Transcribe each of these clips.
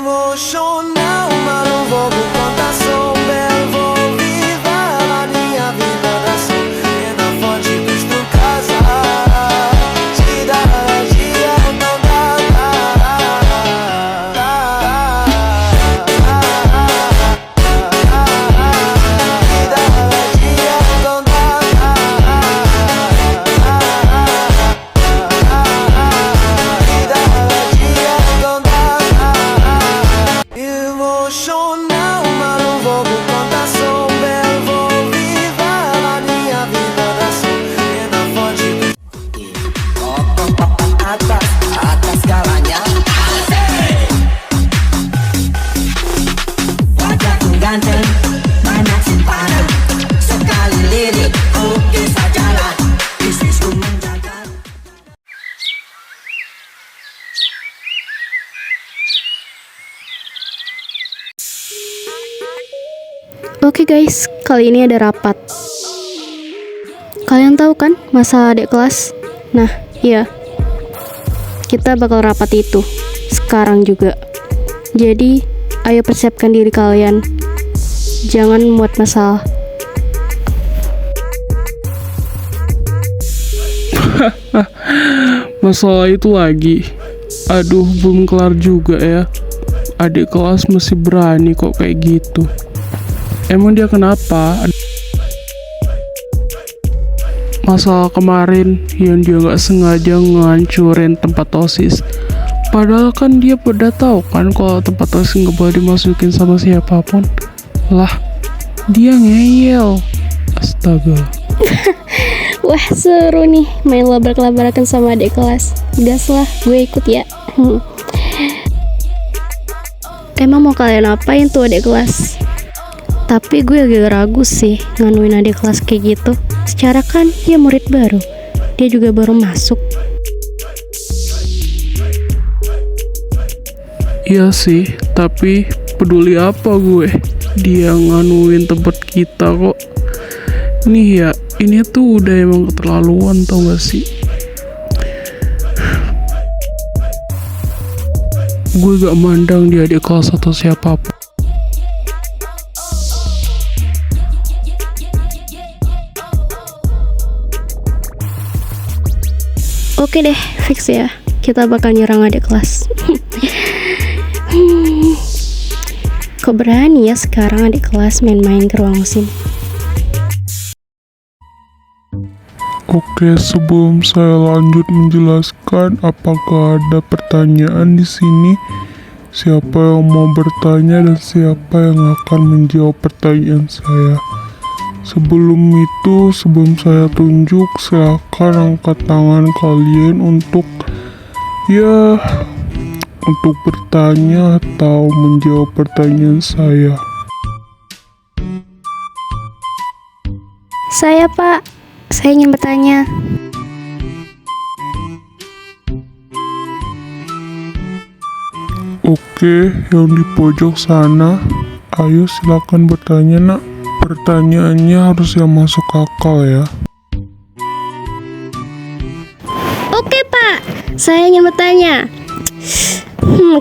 Emocional, mas não vou por conta, sou belo, vou viver a minha vida da sua. E na fonte custo casa, se dá dia, não dá. Emocional, mas não vou por conta, sou belo, vou viver a minha vida da sua. E na fonte atas galanya wajahku ganteng, banyak simpanan, sekali lirik oke sajalah, bisnisku menjaga. Oke guys, kali ini ada rapat. Kalian tahu kan masalah adik kelas? Nah, iya. Kita bakal rapat itu sekarang juga. Jadi, ayo persiapkan diri kalian. Jangan membuat masalah. Masalah itu lagi. Aduh, belum kelar juga ya. Adik kelas masih berani kok kayak gitu. Emang dia kenapa? Masalah kemarin yang dia nggak sengaja ngancurin tempat OSIS. Padahal kan dia pada tahu kan kalau tempat OSIS nggak boleh dimasukin sama siapapun. Lah, dia ngeyel. Astaga. Wah, seru nih main labrak-labrakan sama adik kelas. Gas lah, gue ikut ya. Emang mau kalian apain tuh adik kelas? Tapi gue agak ragu sih nganuin adik kelas kayak gitu. Secara kan dia murid baru, dia juga baru masuk. Iya sih, tapi peduli apa gue? Dia nganuin tempat kita kok. Nih ya, ini tuh udah emang keterlaluan tau gak sih? Gue gak mandang dia adik kelas atau siapapun. Oke deh, fix ya. Kita bakal nyerang adik kelas. Kok berani ya sekarang adik kelas main-main ke ruang mesin? Oke, sebelum saya lanjut menjelaskan, apakah ada pertanyaan di sini? Siapa yang mau bertanya dan siapa yang akan menjawab pertanyaan saya? Sebelum itu, sebelum saya tunjuk, silakan angkat tangan kalian untuk bertanya atau menjawab pertanyaan saya. Saya Pak, saya ingin bertanya. Oke, yang di pojok sana, ayo silakan bertanya nak. Pertanyaannya harus yang masuk akal ya. Oke Pak, saya ingin bertanya.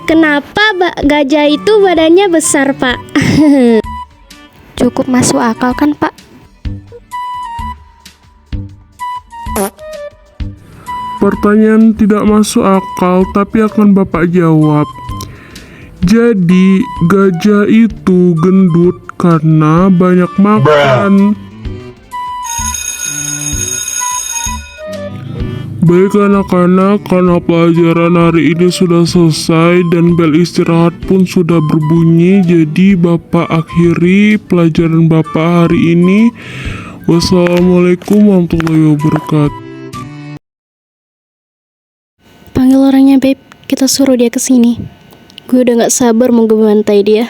Kenapa gajah itu badannya besar Pak? Cukup masuk akal kan Pak? Pertanyaan tidak masuk akal, tapi akan Bapak jawab. Jadi, gajah itu gendut karena banyak makan. Baik anak-anak, karena pelajaran hari ini sudah selesai dan bel istirahat pun sudah berbunyi, jadi Bapak akhiri pelajaran Bapak hari ini. Wassalamualaikum warahmatullahi wabarakatuh. Panggil orangnya Babe, kita suruh dia kesini. Gue udah gak sabar mau ngebantai dia.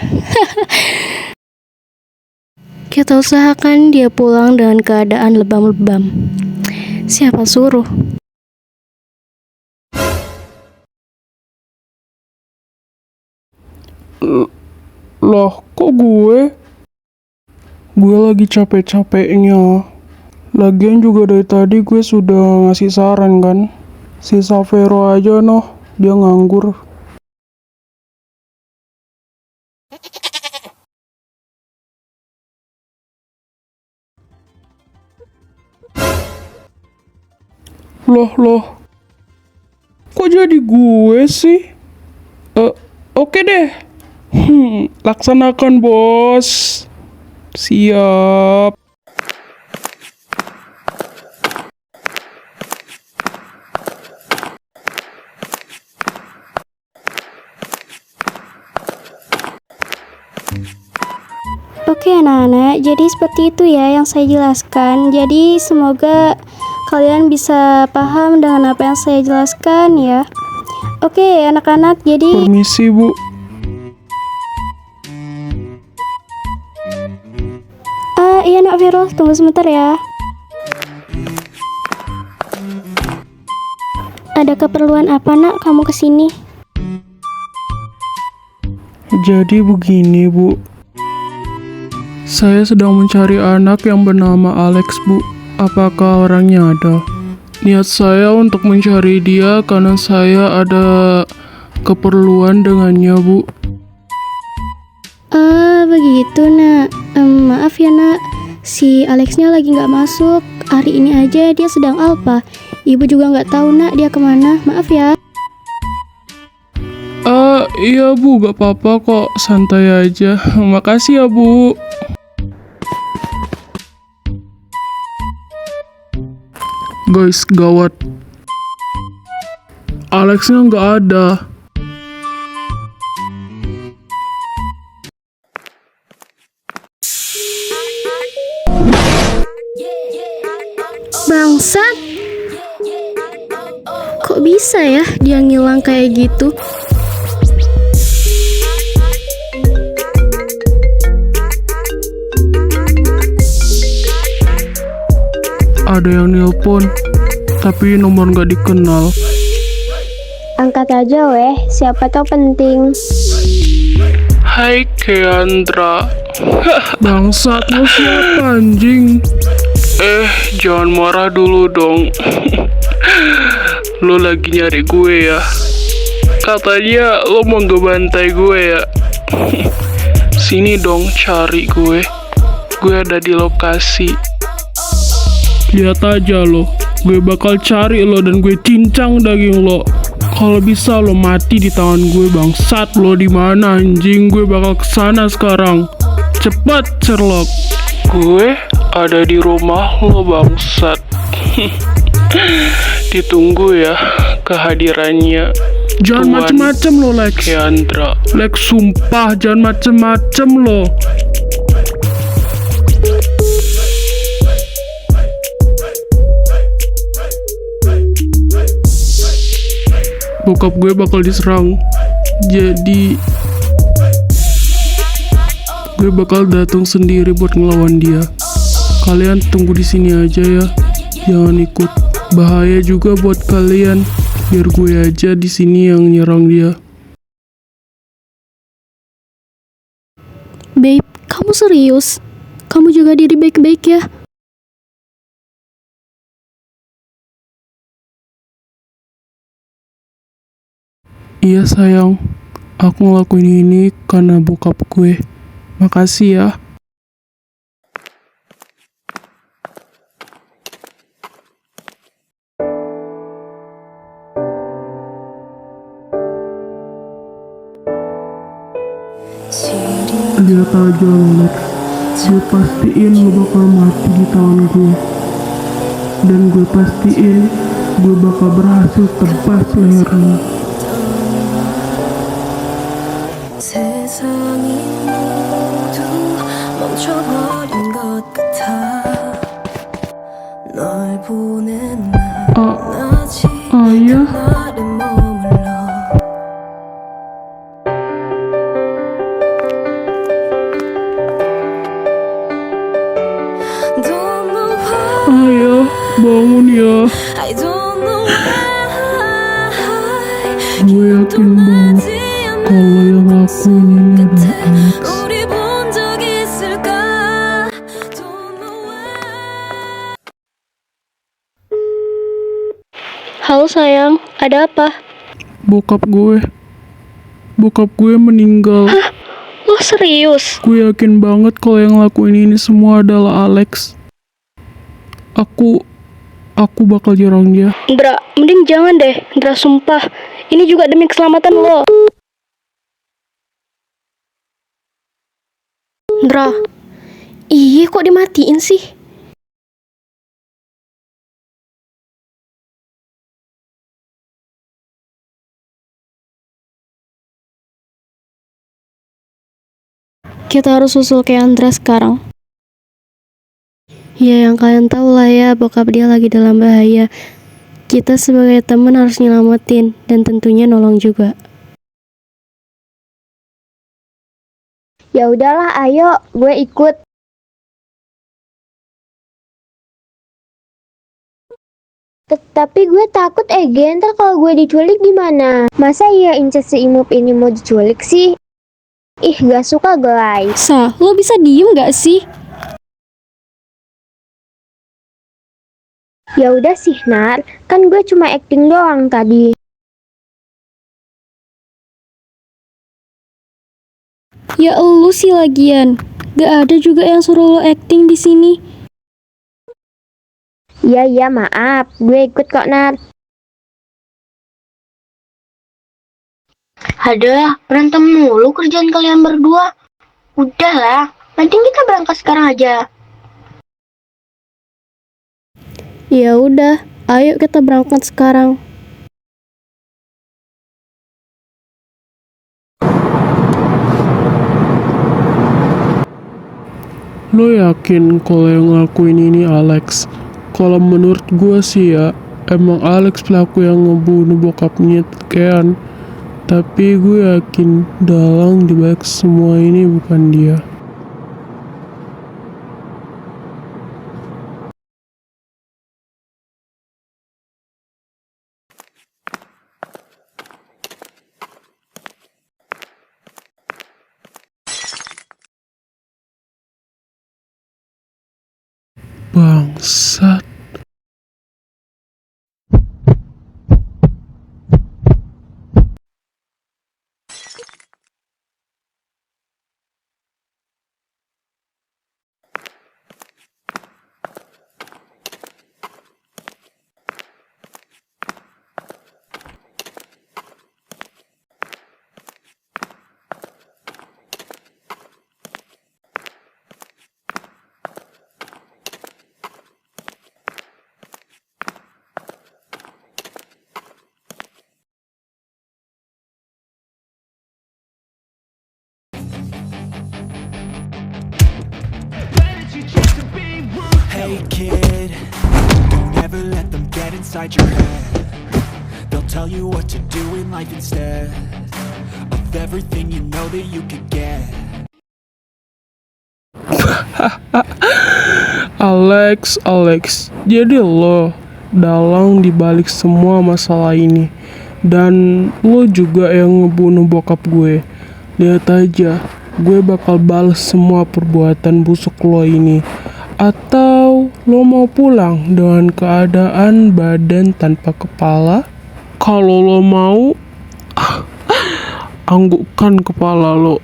Kita usahakan dia pulang dengan keadaan lebam-lebam. Siapa suruh? Loh, kok gue? Gue lagi capek-capeknya. Lagian juga dari tadi gue sudah ngasih saran kan. Si Savero aja noh, dia nganggur. Loh. Kok jadi gue sih? Oke deh. Laksanakan, bos. Siap. Oke anak-anak, jadi seperti itu ya yang saya jelaskan. Jadi semoga kalian bisa paham dengan apa yang saya jelaskan ya. Oke anak-anak, jadi Permisi, Bu. iya Nak Vero, tunggu sebentar ya. Ada keperluan apa Nak kamu kesini? Jadi begini, Bu. Saya sedang mencari anak yang bernama Alex, Bu. Apakah orangnya ada? Niat saya untuk mencari dia karena saya ada keperluan dengannya, Bu. Begitu Nak. Maaf ya Nak, si Alexnya lagi nggak masuk. Hari ini aja dia sedang alpa. Ibu juga nggak tahu Nak dia kemana. Maaf ya. Iya Bu, gak apa-apa kok, santai aja. Makasih ya Bu. Guys, gawat. Alexnya nggak ada. Bangsat. Kok bisa ya dia ngilang kayak gitu? Ada yang nelpon, tapi nomor nggak dikenal. Angkat aja weh, siapa tau penting. Hai Keandra. Bangsat, lo siapa anjing? Jangan marah dulu dong. Lo lagi nyari gue ya? Katanya lo mau ngebantai gue ya? Sini dong cari gue. Gue ada di lokasi. Lihat aja lo, gue bakal cari lo dan gue cincang daging lo. Kalau bisa lo mati di tangan gue, bangsat. Lo di mana anjing? Gue bakal kesana sekarang. Cepat Sherlock. Gue ada di rumah lo, bangsat. Ditunggu ya kehadirannya. Jangan macem-macem lo Lex. Keandra. Lex, sumpah jangan macem-macem lo. Bokap gue bakal diserang. Jadi gue bakal datang sendiri buat ngelawan dia. Kalian tunggu di sini aja ya. Jangan ikut. Bahaya juga buat kalian. Biar gue aja di sini yang nyerang dia. Babe, kamu serius? Kamu jaga diri baik-baik ya. Iya sayang, aku ngelakuin ini karena bokap gue. Makasih ya. Lihat aja lo, gue pastiin lo bakal mati di tangan gue. Dan gue pastiin gue bakal berhasil tebas lehernya. 세상이 모두 멈춰버린 것 같아 널 보낸 날 아직 Ayah, 그날에 머물러 Don't know why ayah, bangun ya. I don't know why Gue yakin banget kalau yang lakuin ini adalah Alex. 우리 본 적 있을까 Don't know why Halo sayang, ada apa? Bokap gue meninggal. Lo serius? Gue yakin banget kalau yang lakuin ini semua adalah Alex. aku bakal jorong dia. Ndra, mending jangan deh. Ndra, sumpah. Ini juga demi keselamatan lo. Ndra. Ih, kok dimatiin sih? Kita harus susul ke Andra sekarang. Ya, yang kalian tahu lah ya, bokap dia lagi dalam bahaya. Kita sebagai teman harus nyelamatin dan tentunya nolong juga. Ya udahlah, ayo, gue ikut. Tapi gue takut ntar kalau gue diculik gimana? Masa iya Inces si Imup ini mau diculik sih? Ih, gak suka guys. Sa, lo bisa diem gak sih? Ya udah sih, Nar. Kan gue cuma acting doang tadi. Ya elu sih lagian. Gak ada juga yang suruh lo acting di sini. Iya, maaf. Gue ikut kok, Nar. Aduh, berantem mulu kerjaan kalian berdua. Udahlah, mending kita berangkat sekarang aja. Ya udah, ayo kita berangkat sekarang. Lo yakin kalau yang ngelakuin ini Alex? Kalau menurut gue sih ya, emang Alex pelaku yang ngebunuh bokapnya Kean. Tapi gue yakin dalang dibalik semua ini bukan dia. Bangsat. Hey kid, don't ever let them get inside your head. They'll tell you what to do in life instead of everything you know that you could get. Alex, jadi lo dalang dibalik semua masalah ini. Dan lo juga yang ngebunuh bokap gue. Lihat aja, gue bakal balas semua perbuatan busuk lo ini. Atau lo mau pulang dengan keadaan badan tanpa kepala? Kalau lo mau, anggukkan kepala lo.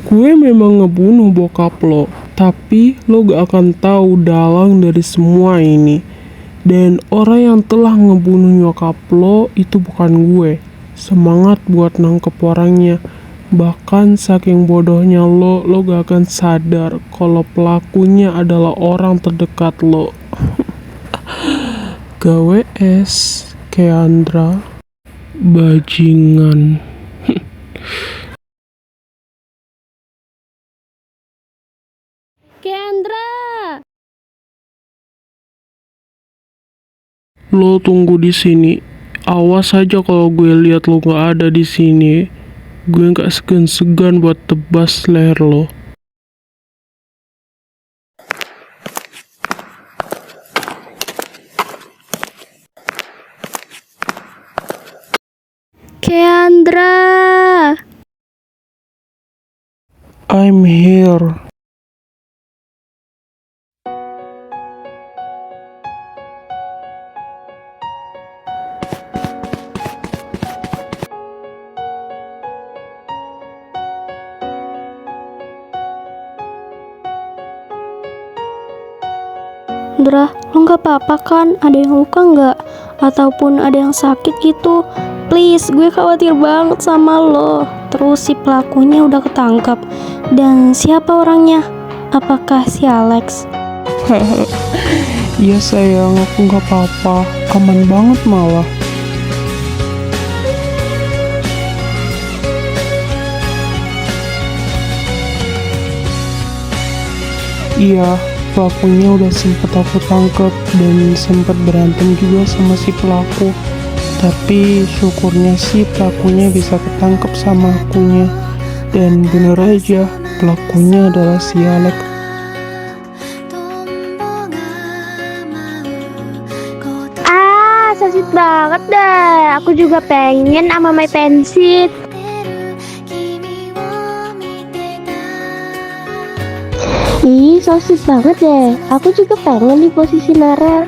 Gue memang ngebunuh bokap lo, tapi lo gak akan tahu dalang dari semua ini. Dan orang yang telah ngebunuh nyokap lo itu bukan gue. Semangat buat nangkep orangnya. Bahkan saking bodohnya lo gak akan sadar kalau pelakunya adalah orang terdekat lo. GWS Keandra bajingan. Kendra! Lo tunggu di sini. Awas aja kalau gue lihat lo gak ada di sini. Gue gak segan-segan buat tebas leher lo. Kendra! I'm here. Dra, lo nggak apa-apa kan? Ada yang luka nggak? Ataupun ada yang sakit gitu? Please, gue khawatir banget sama lo. Terus si pelakunya udah ketangkap. Dan siapa orangnya? Apakah si Alex? Iya sayang, aku nggak apa-apa, aman banget malah. Iya, pelakunya udah sempet aku tangkep dan sempet berantem juga sama si pelaku. Tapi syukurnya sih pelakunya bisa ketangkep sama akunya. Dan bener aja, pelakunya adalah si Alex. So sweet banget deh. Aku juga pengen sama my pensit. Ih, so sweet banget deh. Aku juga pengen di posisi Nara.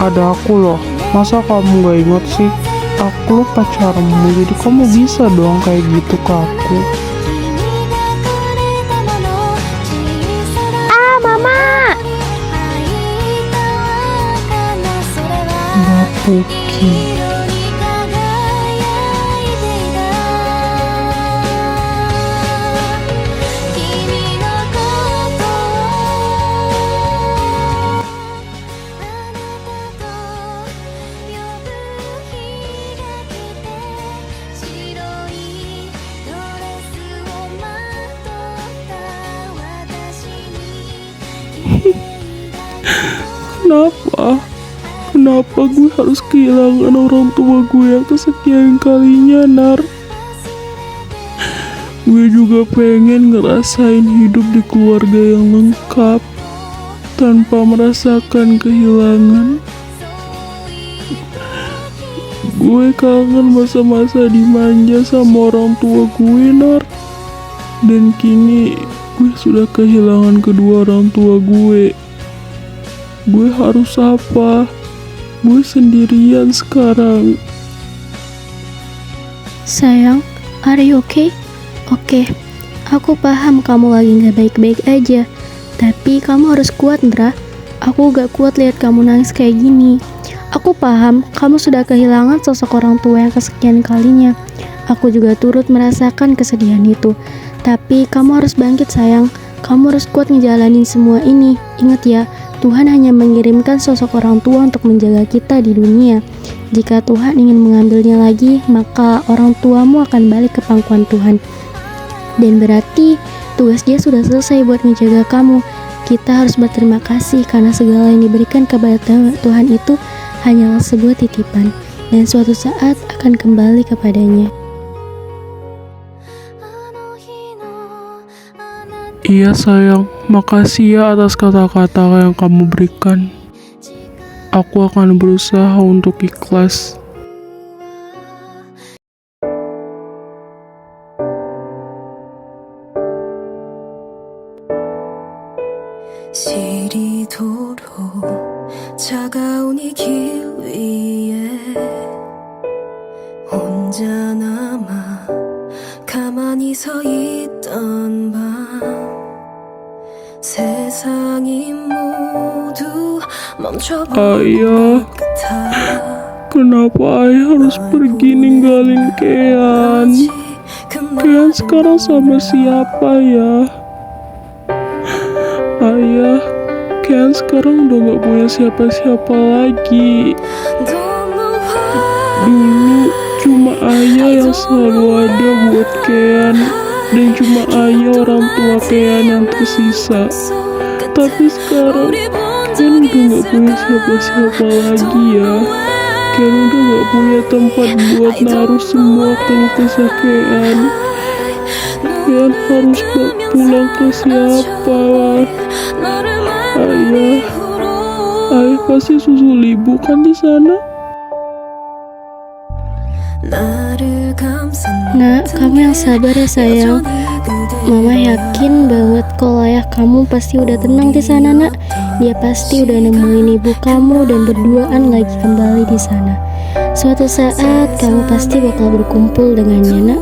Ada aku loh, masa kamu gak ingat sih? Aku lo pacarmu, jadi kamu bisa dong kayak gitu ke aku. Mama! Mbak Puki. Kenapa gue harus kehilangan orang tua gue yang kesekian kalinya, Nar? Gue juga pengen ngerasain hidup di keluarga yang lengkap tanpa merasakan kehilangan. Gue kangen masa-masa dimanja sama orang tua gue, Nar. Dan kini gue sudah kehilangan kedua orang tua gue. Gue harus apa? Gue sendirian sekarang. Sayang, are you okay? Oke, aku paham kamu lagi gak baik-baik aja. Tapi kamu harus kuat, Ndra. Aku gak kuat lihat kamu nangis kayak gini. Aku paham kamu sudah kehilangan sosok orang tua yang kesekian kalinya. Aku juga turut merasakan kesedihan itu. Tapi kamu harus bangkit, sayang. Kamu harus kuat ngejalanin semua ini. Ingat ya, Tuhan hanya mengirimkan sosok orang tua untuk menjaga kita di dunia. Jika Tuhan ingin mengambilnya lagi, maka orang tuamu akan balik ke pangkuan Tuhan. Dan berarti tugas dia sudah selesai buat menjaga kamu. Kita harus berterima kasih karena segala yang diberikan kepada Tuhan itu hanyalah sebuah titipan, dan suatu saat akan kembali kepadanya. Iya sayang, makasih ya atas kata-kata yang kamu berikan. Aku akan berusaha untuk ikhlas. 시리도록 차가운 이 길 위에 혼자 남아 가만히 서 있던 밤 세상이 모두 멈춰버린 Ayah, 것 같아 kenapa ayah harus pergi ninggalin Kean? Kean sekarang sama siapa ya? Ayah, Kean sekarang udah gak punya siapa-siapa lagi. Dulu cuma ayah yang selalu ada buat Kean, dan cuma ayah orang tua Kean yang tersisa. Tapi sekarang Kean udah gak punya siapa-siapa lagi ya. Kean udah gak punya tempat buat naruh semua keluh kesah Kean. Kean harus pulang ke siapa? Ayah kasih susu ibu kan di sana? 나를 감싸 Nak, kamu yang sabar ya sayang. Mama yakin banget kalau ayah kamu pasti udah tenang di sana, Nak. Dia pasti udah nemuin ibu kamu dan berduaan lagi kembali di sana. Suatu saat kamu pasti bakal berkumpul dengannya, Nak.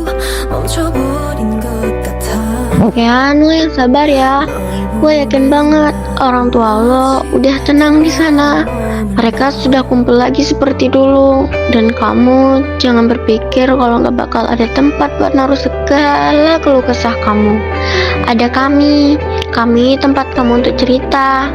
Ya, lo yang sabar ya. Gue yakin banget orang tua lo udah tenang di sana. Mereka sudah kumpul lagi seperti dulu. Dan kamu jangan berpikir kalau nggak bakal ada tempat buat naruh segala keluh kesah kamu. Ada kami tempat kamu untuk cerita.